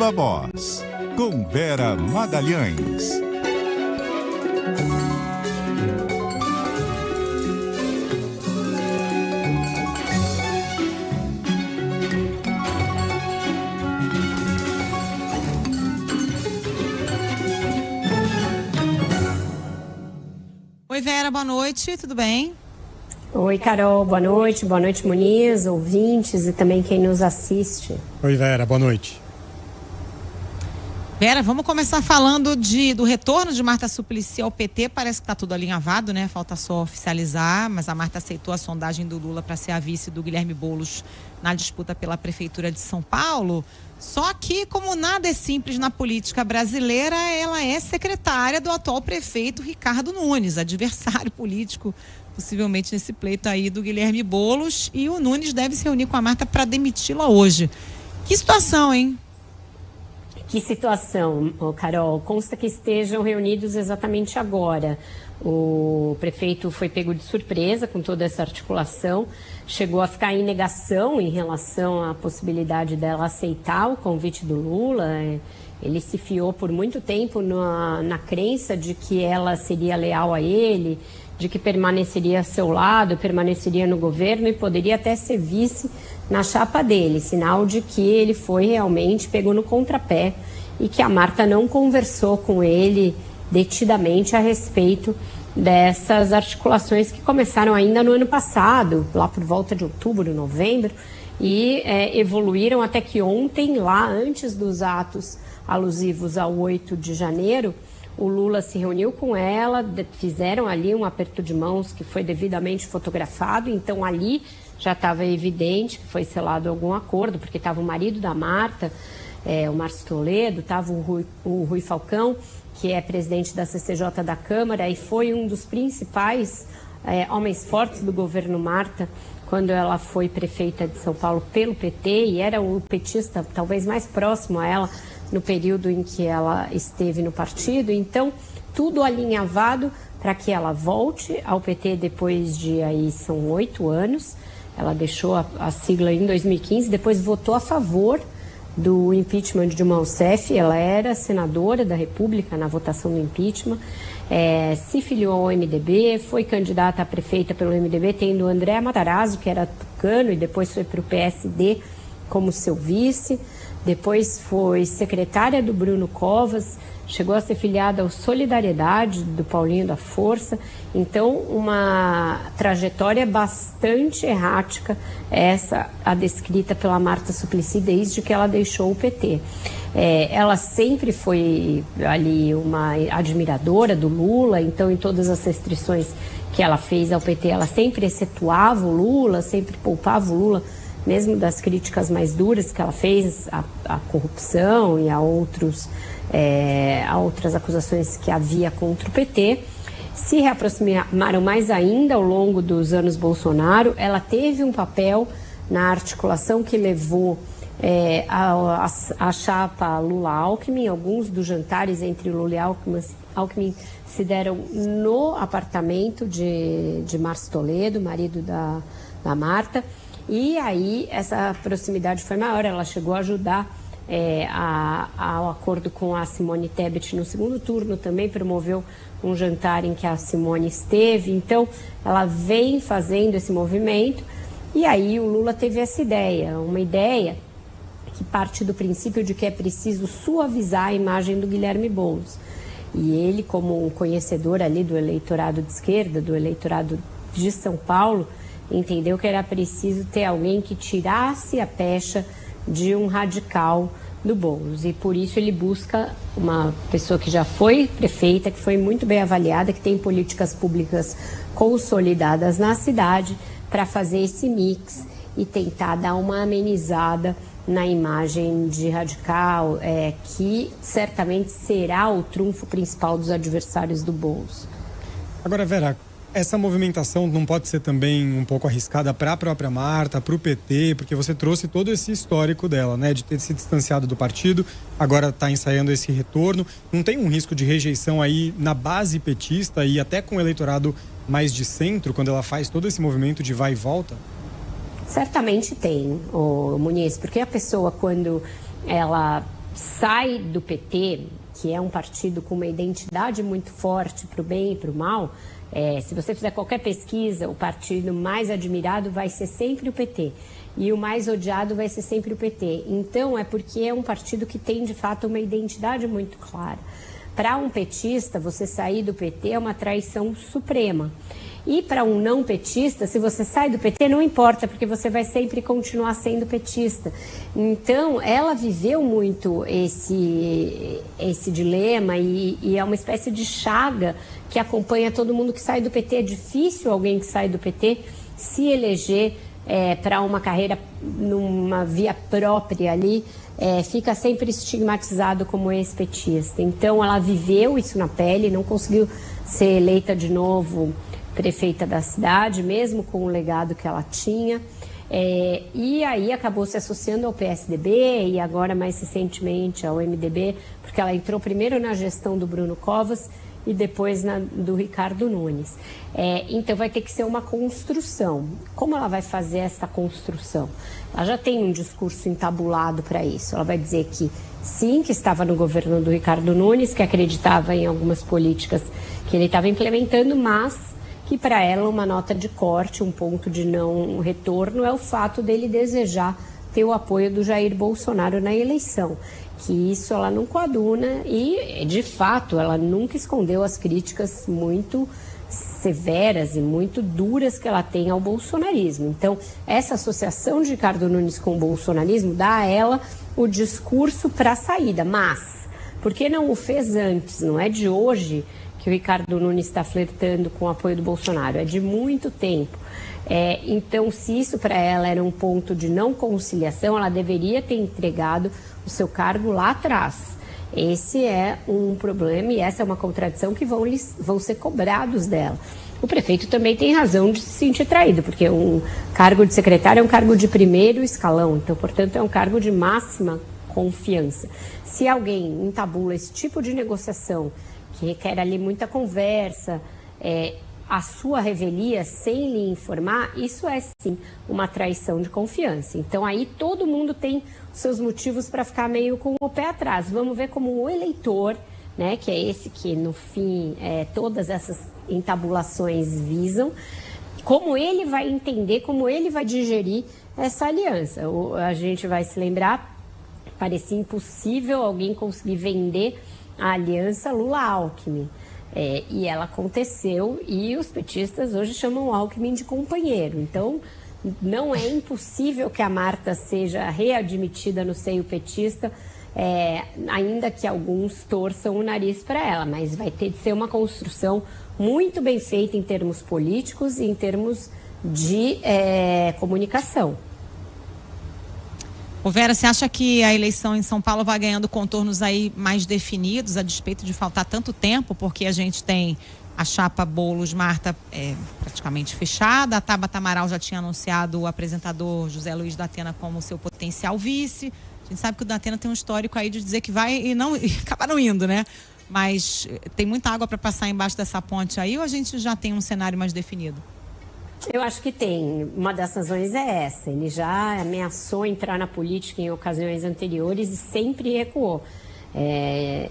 Viva Voz, com Vera Magalhães. Oi, Vera, boa noite, tudo bem? Oi, Carol, boa noite, Muniz, ouvintes e também quem nos assiste. Oi, Vera, boa noite. Vera, vamos começar falando do retorno de Marta Suplicy ao PT. Parece que está tudo alinhavado, né? Falta só oficializar, mas a Marta aceitou a sondagem do Lula para ser a vice do Guilherme Boulos na disputa pela Prefeitura de São Paulo. Só que, como nada é simples na política brasileira, ela é secretária do atual prefeito Ricardo Nunes, adversário político, possivelmente nesse pleito aí do Guilherme Boulos, e o Nunes deve se reunir com a Marta para demiti-la hoje. Que situação, hein? Que situação, Carol. Consta que estejam reunidos exatamente agora. O prefeito foi pego de surpresa com toda essa articulação, chegou a ficar em negação em relação à possibilidade dela aceitar o convite do Lula. Ele se fiou por muito tempo na crença de que ela seria leal a ele, de que permaneceria ao seu lado, permaneceria no governo e poderia até ser vice na chapa dele, sinal de que ele foi realmente, pegou no contrapé e que a Marta não conversou com ele detidamente a respeito dessas articulações que começaram ainda no ano passado, lá por volta de outubro, novembro, e evoluíram até que ontem, lá antes dos atos alusivos ao 8 de janeiro, o Lula se reuniu com ela, fizeram ali um aperto de mãos que foi devidamente fotografado, então ali já estava evidente que foi selado algum acordo, porque estava o marido da Marta, o Márcio Toledo, estava o Rui Falcão, que é presidente da CCJ da Câmara e foi um dos principais homens fortes do governo Marta quando ela foi prefeita de São Paulo pelo PT e era o petista talvez mais próximo a ela no período em que ela esteve no partido. Então, tudo alinhavado para que ela volte ao PT depois de, aí são 8 anos. Ela deixou a sigla em 2015, depois votou a favor do impeachment de Dilma Rousseff. Ela era senadora da República na votação do impeachment, se filiou ao MDB, foi candidata a prefeita pelo MDB, tendo o André Matarazzo, que era tucano, e depois foi para o PSD como seu vice. Depois foi secretária do Bruno Covas, chegou a ser filiada ao Solidariedade, do Paulinho da Força. Então, uma trajetória bastante errática, essa a descrita pela Marta Suplicy desde que ela deixou o PT. Ela sempre foi ali uma admiradora do Lula, então em todas as restrições que ela fez ao PT, ela sempre excetuava o Lula, sempre poupava o Lula, mesmo das críticas mais duras que ela fez à corrupção e a outras acusações que havia contra o PT. Se reaproximaram mais ainda ao longo dos anos Bolsonaro. Ela teve um papel na articulação que levou a chapa Lula-Alckmin. Alguns dos jantares entre Lula e Alckmin se deram no apartamento de Márcio Toledo, marido da Marta. E aí essa proximidade foi maior, ela chegou a ajudar ao acordo com a Simone Tebet no segundo turno, também promoveu um jantar em que a Simone esteve. Então ela vem fazendo esse movimento e aí o Lula teve essa ideia, uma ideia que parte do princípio de que é preciso suavizar a imagem do Guilherme Boulos. E ele, como um conhecedor ali do eleitorado de esquerda, do eleitorado de São Paulo, entendeu que era preciso ter alguém que tirasse a pecha de um radical do Boulos. E por isso ele busca uma pessoa que já foi prefeita, que foi muito bem avaliada, que tem políticas públicas consolidadas na cidade, para fazer esse mix e tentar dar uma amenizada na imagem de radical, que certamente será o trunfo principal dos adversários do Boulos. Agora, Vera, essa movimentação não pode ser também um pouco arriscada para a própria Marta, para o PT, porque você trouxe todo esse histórico dela, né, de ter se distanciado do partido, agora está ensaiando esse retorno. Não tem um risco de rejeição aí na base petista e até com o eleitorado mais de centro, quando ela faz todo esse movimento de vai e volta? Certamente tem, Muniz, porque a pessoa, quando ela sai do PT, que é um partido com uma identidade muito forte para o bem e para o mal, se você fizer qualquer pesquisa, o partido mais admirado vai ser sempre o PT. E o mais odiado vai ser sempre o PT. Então, é porque é um partido que tem, de fato, uma identidade muito clara. Para um petista, você sair do PT é uma traição suprema. E para um não petista, se você sai do PT, não importa, porque você vai sempre continuar sendo petista. Então, ela viveu muito esse dilema e é uma espécie de chaga que acompanha todo mundo que sai do PT. É difícil alguém que sai do PT se eleger para uma carreira numa via própria ali, fica sempre estigmatizado como ex-petista. Então, ela viveu isso na pele, não conseguiu ser eleita de novo prefeita da cidade, mesmo com o legado que ela tinha, e aí acabou se associando ao PSDB e agora mais recentemente ao MDB, porque ela entrou primeiro na gestão do Bruno Covas e depois do Ricardo Nunes. Então vai ter que ser uma construção. Como ela vai fazer essa construção? Ela já tem um discurso entabulado para isso. Ela vai dizer que sim, que estava no governo do Ricardo Nunes, que acreditava em algumas políticas que ele estava implementando, mas que para ela uma nota de corte, um ponto de não retorno é o fato dele desejar ter o apoio do Jair Bolsonaro na eleição. Que isso ela não coaduna e, de fato, ela nunca escondeu as críticas muito severas e muito duras que ela tem ao bolsonarismo. Então, essa associação de Ricardo Nunes com o bolsonarismo dá a ela o discurso para a saída. Mas, por que não o fez antes? Não é de hoje que o Ricardo Nunes está flertando com o apoio do Bolsonaro, é de muito tempo. Então, se isso para ela era um ponto de não conciliação, ela deveria ter entregado o seu cargo lá atrás. Esse é um problema e essa é uma contradição que vão ser cobrados dela. O prefeito também tem razão de se sentir traído, porque um cargo de secretário é um cargo de primeiro escalão, então, portanto, é um cargo de máxima confiança. Se alguém entabula esse tipo de negociação, que requer ali muita conversa, a sua revelia sem lhe informar, isso é sim uma traição de confiança. Então aí todo mundo tem os seus motivos para ficar meio com o pé atrás. Vamos ver como o eleitor, né, que é esse que no fim todas essas entabulações visam, como ele vai entender, como ele vai digerir essa aliança. A gente vai se lembrar, parecia impossível alguém conseguir vender a aliança Lula-Alckmin. E ela aconteceu e os petistas hoje chamam o Alckmin de companheiro. Então, não é impossível que a Marta seja readmitida no seio petista, ainda que alguns torçam o nariz para ela. Mas vai ter de ser uma construção muito bem feita em termos políticos e em termos de comunicação. Vera, você acha que a eleição em São Paulo vai ganhando contornos aí mais definidos, a despeito de faltar tanto tempo, porque a gente tem a chapa Boulos-Marta praticamente fechada, a Tabata Amaral já tinha anunciado o apresentador José Luiz da Atena como seu potencial vice. A gente sabe que o da Atena tem um histórico aí de dizer que vai e acaba não indo, né? Mas tem muita água para passar embaixo dessa ponte aí, ou a gente já tem um cenário mais definido? Eu acho que tem. Uma das razões é essa. Ele já ameaçou entrar na política em ocasiões anteriores e sempre recuou.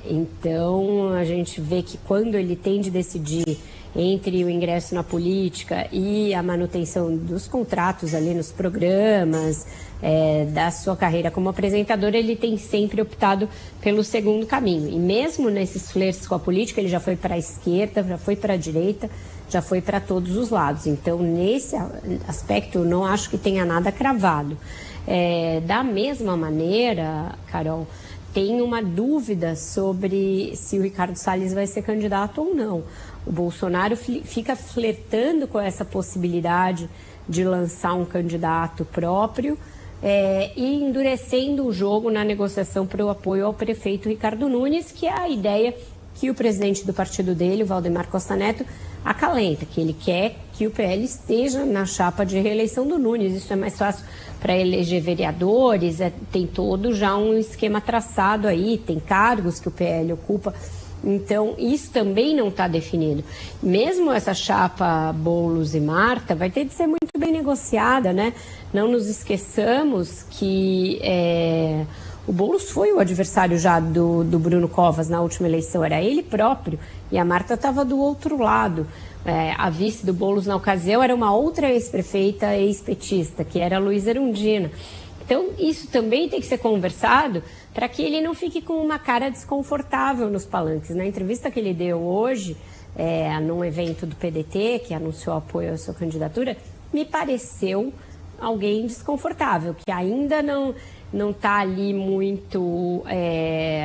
Então, a gente vê que quando ele tem de decidir entre o ingresso na política e a manutenção dos contratos ali nos programas, da sua carreira como apresentador, ele tem sempre optado pelo segundo caminho. E mesmo nesses flertes com a política, ele já foi para a esquerda, já foi para a direita, já foi para todos os lados. Então, nesse aspecto, eu não acho que tenha nada cravado. Da mesma maneira, Carol, tem uma dúvida sobre se o Ricardo Salles vai ser candidato ou não. O Bolsonaro fica flertando com essa possibilidade de lançar um candidato próprio e endurecendo o jogo na negociação para o apoio ao prefeito Ricardo Nunes, que é a ideia que o presidente do partido dele, o Valdemar Costa Neto, acalenta, que ele quer que o PL esteja na chapa de reeleição do Nunes. Isso é mais fácil para eleger vereadores, tem todo já um esquema traçado aí, tem cargos que o PL ocupa. Então, isso também não está definido. Mesmo essa chapa Boulos e Marta vai ter de ser muito bem negociada, né? Não nos esqueçamos que O Boulos foi o adversário já do Bruno Covas na última eleição, era ele próprio, e a Marta estava do outro lado. A vice do Boulos na ocasião era uma outra ex-prefeita, ex-petista, que era a Luísa Erundina. Então, isso também tem que ser conversado para que ele não fique com uma cara desconfortável nos palanques. Na entrevista que ele deu hoje, num evento do PDT, que anunciou apoio à sua candidatura, me pareceu alguém desconfortável, que ainda não está ali muito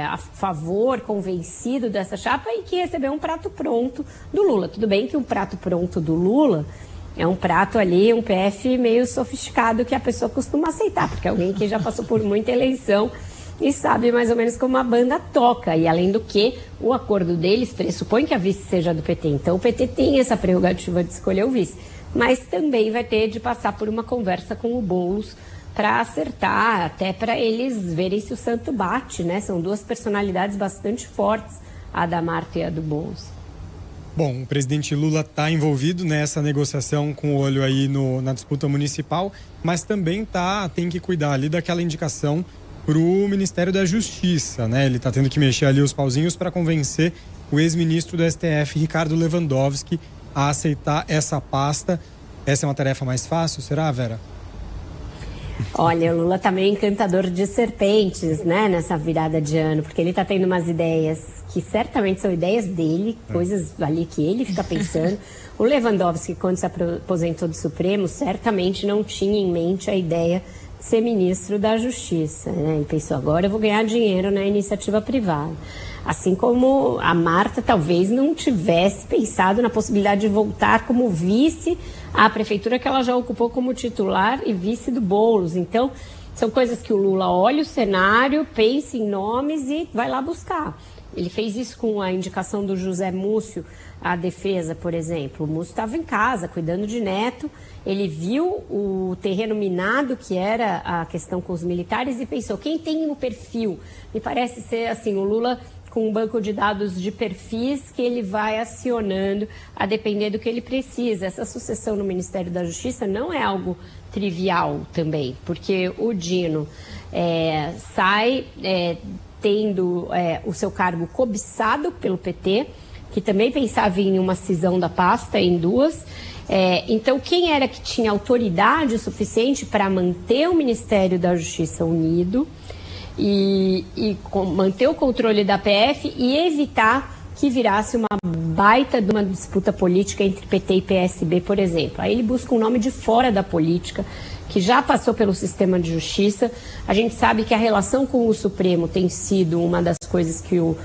a favor, convencido dessa chapa e que recebeu um prato pronto do Lula. Tudo bem que um prato pronto do Lula é um prato ali, um PF meio sofisticado que a pessoa costuma aceitar, porque é alguém que já passou por muita eleição e sabe mais ou menos como a banda toca. E além do que, o acordo deles pressupõe que a vice seja do PT. Então o PT tem essa prerrogativa de escolher o vice. Mas também vai ter de passar por uma conversa com o Boulos para acertar, até para eles verem se o santo bate, né? São duas personalidades bastante fortes, a da Marta e a do Boulos. Bom, o presidente Lula está envolvido nessa negociação com o olho aí na disputa municipal, mas também tem que cuidar ali daquela indicação para o Ministério da Justiça, né? Ele está tendo que mexer ali os pauzinhos para convencer o ex-ministro do STF, Ricardo Lewandowski, a aceitar essa pasta. Essa é uma tarefa mais fácil, será, Vera? Olha, o Lula tá meio encantador de serpentes, né, nessa virada de ano, porque ele tá tendo umas ideias que certamente são ideias dele, coisas ali que ele fica pensando. O Lewandowski, quando se aposentou do Supremo, certamente não tinha em mente a ideia de ser ministro da Justiça, né? Ele pensou, agora eu vou ganhar dinheiro na iniciativa privada. Assim como a Marta talvez não tivesse pensado na possibilidade de voltar como vice à prefeitura que ela já ocupou como titular e vice do Boulos. Então, são coisas que o Lula olha o cenário, pensa em nomes e vai lá buscar. Ele fez isso com a indicação do José Múcio à defesa, por exemplo. O Múcio estava em casa, cuidando de neto. Ele viu o terreno minado, que era a questão com os militares, e pensou, quem tem o perfil? Me parece ser assim, o Lula com um banco de dados de perfis que ele vai acionando a depender do que ele precisa. Essa sucessão no Ministério da Justiça não é algo trivial também, porque o Dino sai tendo o seu cargo cobiçado pelo PT, que também pensava em uma cisão da pasta em duas. Então, quem era que tinha autoridade suficiente para manter o Ministério da Justiça unido e manter o controle da PF e evitar que virasse uma baita de uma disputa política entre PT e PSB, por exemplo. Aí ele busca um nome de fora da política, que já passou pelo sistema de justiça. A gente sabe que a relação com o Supremo tem sido uma das coisas que o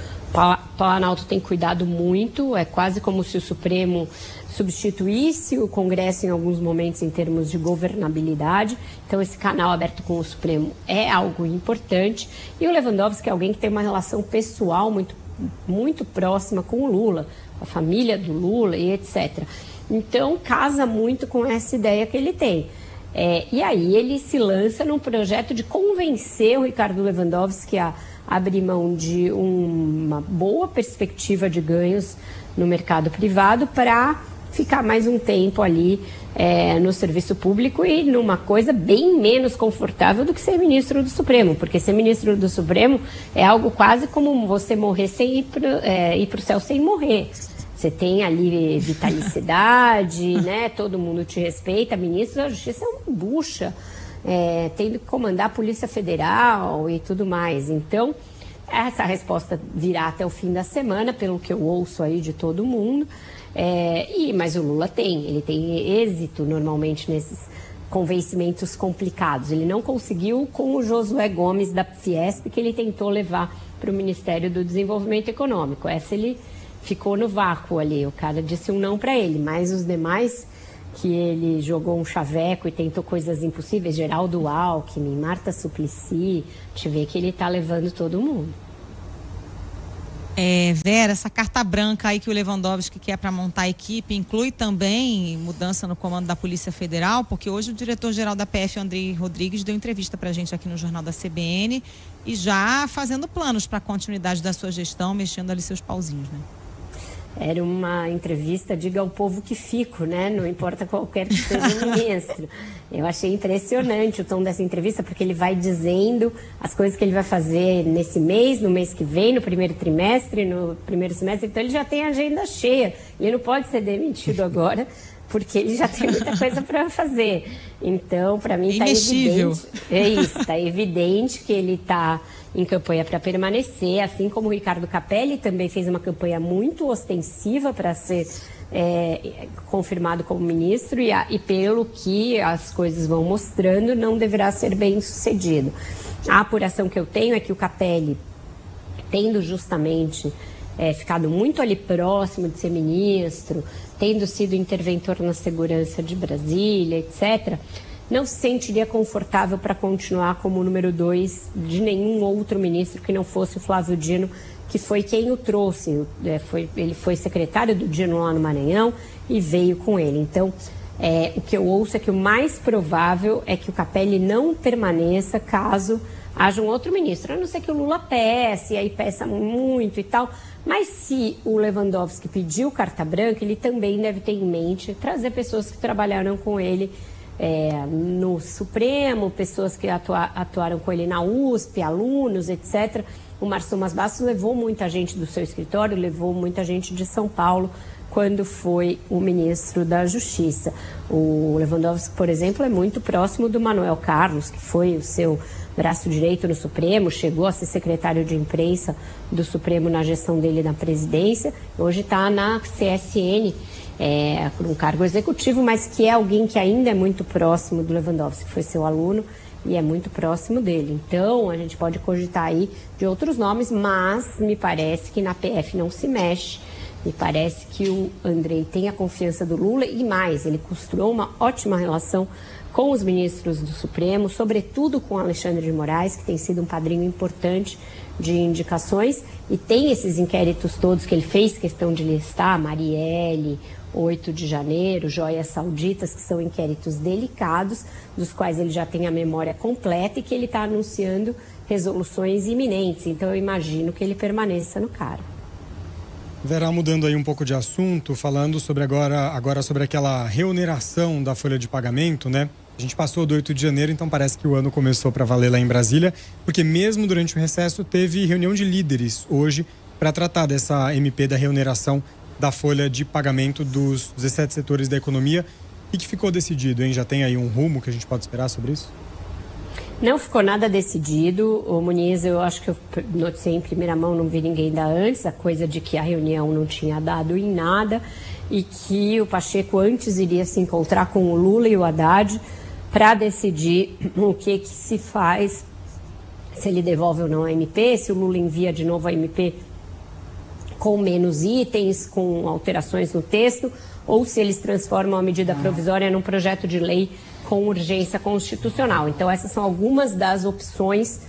Planalto tem cuidado muito. É quase como se o Supremo substituísse o Congresso em alguns momentos em termos de governabilidade. Então esse canal aberto com o Supremo é algo importante. E o Lewandowski é alguém que tem uma relação pessoal muito próxima com o Lula, com a família do Lula e etc. Então casa muito com essa ideia que ele tem. E aí ele se lança num projeto de convencer o Ricardo Lewandowski a abrir mão de uma boa perspectiva de ganhos no mercado privado para ficar mais um tempo ali no serviço público e numa coisa bem menos confortável do que ser ministro do Supremo, porque ser ministro do Supremo é algo quase como você morrer sem ir para o céu sem morrer. Você tem ali vitalicidade, né? Todo mundo te respeita. Ministro da Justiça é uma bucha, tendo que comandar a Polícia Federal e tudo mais. Então, essa resposta virá até o fim da semana, pelo que eu ouço aí de todo mundo. Mas o Lula ele tem êxito normalmente nesses convencimentos complicados. Ele não conseguiu com o Josué Gomes da Fiesp, que ele tentou levar para o Ministério do Desenvolvimento Econômico. Essa ele ficou no vácuo ali, o cara disse um não para ele, mas os demais que ele jogou um chaveco e tentou coisas impossíveis, Geraldo Alckmin, Marta Suplicy, a gente vê que ele está levando todo mundo. Vera, essa carta branca aí que o Lewandowski quer para montar a equipe inclui também mudança no comando da Polícia Federal, porque hoje o diretor-geral da PF, Andrei Rodrigues, deu entrevista para a gente aqui no Jornal da CBN e já fazendo planos para a continuidade da sua gestão, mexendo ali seus pauzinhos, né? Era uma entrevista, diga ao povo que fico, né? Não importa qualquer que seja o ministro. Eu achei impressionante o tom dessa entrevista, porque ele vai dizendo as coisas que ele vai fazer nesse mês, no mês que vem, no primeiro trimestre, no primeiro semestre. Então ele já tem a agenda cheia. Ele não pode ser demitido agora, porque ele já tem muita coisa para fazer. Então, para mim, está evidente. É isso, está evidente que ele está em campanha para permanecer, assim como o Ricardo Capelli também fez uma campanha muito ostensiva para ser confirmado como ministro e pelo que as coisas vão mostrando, não deverá ser bem sucedido. A apuração que eu tenho é que o Capelli, tendo justamente ficado muito ali próximo de ser ministro, tendo sido interventor na segurança de Brasília, etc., não se sentiria confortável para continuar como número 2 de nenhum outro ministro que não fosse o Flávio Dino, que foi quem o trouxe. Ele foi secretário do Dino lá no Maranhão e veio com ele. Então, o que eu ouço é que o mais provável é que o Capelli não permaneça caso haja um outro ministro. A não ser que o Lula peça, e aí peça muito e tal. Mas se o Lewandowski pediu carta branca, ele também deve ter em mente trazer pessoas que trabalharam com ele no Supremo, pessoas que atuaram com ele na USP, alunos, etc. O Márcio Thomas Bastos levou muita gente do seu escritório, levou muita gente de São Paulo quando foi o ministro da Justiça. O Lewandowski, por exemplo, é muito próximo do Manuel Carlos, que foi o seu braço direito no Supremo, chegou a ser secretário de imprensa do Supremo na gestão dele na presidência, hoje está na CSN, por um cargo executivo, mas que é alguém que ainda é muito próximo do Lewandowski, que foi seu aluno e é muito próximo dele. Então, a gente pode cogitar aí de outros nomes, mas me parece que na PF não se mexe. Me parece que o Andrei tem a confiança do Lula e mais, ele costurou uma ótima relação com os ministros do Supremo, sobretudo com Alexandre de Moraes, que tem sido um padrinho importante de indicações, e tem esses inquéritos todos que ele fez questão de listar, Marielle, 8 de janeiro, Joias Sauditas, que são inquéritos delicados, dos quais ele já tem a memória completa e que ele está anunciando resoluções iminentes. Então eu imagino que ele permaneça no cargo. Vera, mudando aí um pouco de assunto, falando sobre agora sobre aquela reoneração da folha de pagamento, né? A gente passou do 8 de janeiro, então parece que o ano começou para valer lá em Brasília, porque mesmo durante o recesso teve reunião de líderes hoje para tratar dessa MP da reoneração da folha de pagamento dos 17 setores da economia. O que ficou decidido, hein? Já tem aí um rumo que a gente pode esperar sobre isso? Não ficou nada decidido. O Muniz, eu acho que eu noticiei em primeira mão, não vi ninguém dar antes, a coisa de que a reunião não tinha dado em nada e que o Pacheco antes iria se encontrar com o Lula e o Haddad para decidir o que se faz, se ele devolve ou não a MP, se o Lula envia de novo a MP com menos itens, com alterações no texto, ou se eles transformam a medida provisória num projeto de lei com urgência constitucional. Então, essas são algumas das opções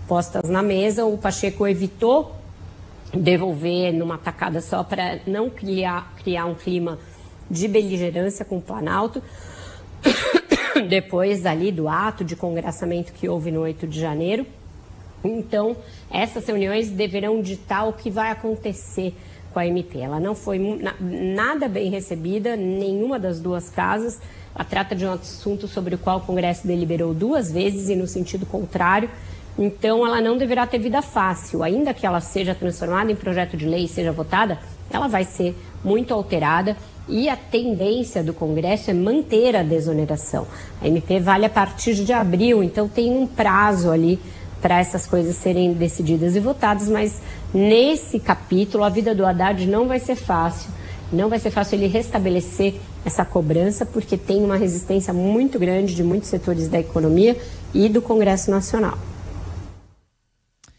postas na mesa. O Pacheco evitou devolver numa tacada só para não criar um clima de beligerância com o Planalto. Depois ali do ato de congraçamento que houve no 8 de janeiro. Então, essas reuniões deverão ditar o que vai acontecer com a MP. Ela não foi nada bem recebida, nenhuma das duas casas. Ela trata de um assunto sobre o qual o Congresso deliberou 2 vezes e no sentido contrário. Então, ela não deverá ter vida fácil. Ainda que ela seja transformada em projeto de lei e seja votada, ela vai ser muito alterada. E a tendência do Congresso é manter a desoneração. A MP vale a partir de abril, então tem um prazo ali para essas coisas serem decididas e votadas, mas nesse capítulo a vida do Haddad não vai ser fácil. Não vai ser fácil ele restabelecer essa cobrança, porque tem uma resistência muito grande de muitos setores da economia e do Congresso Nacional.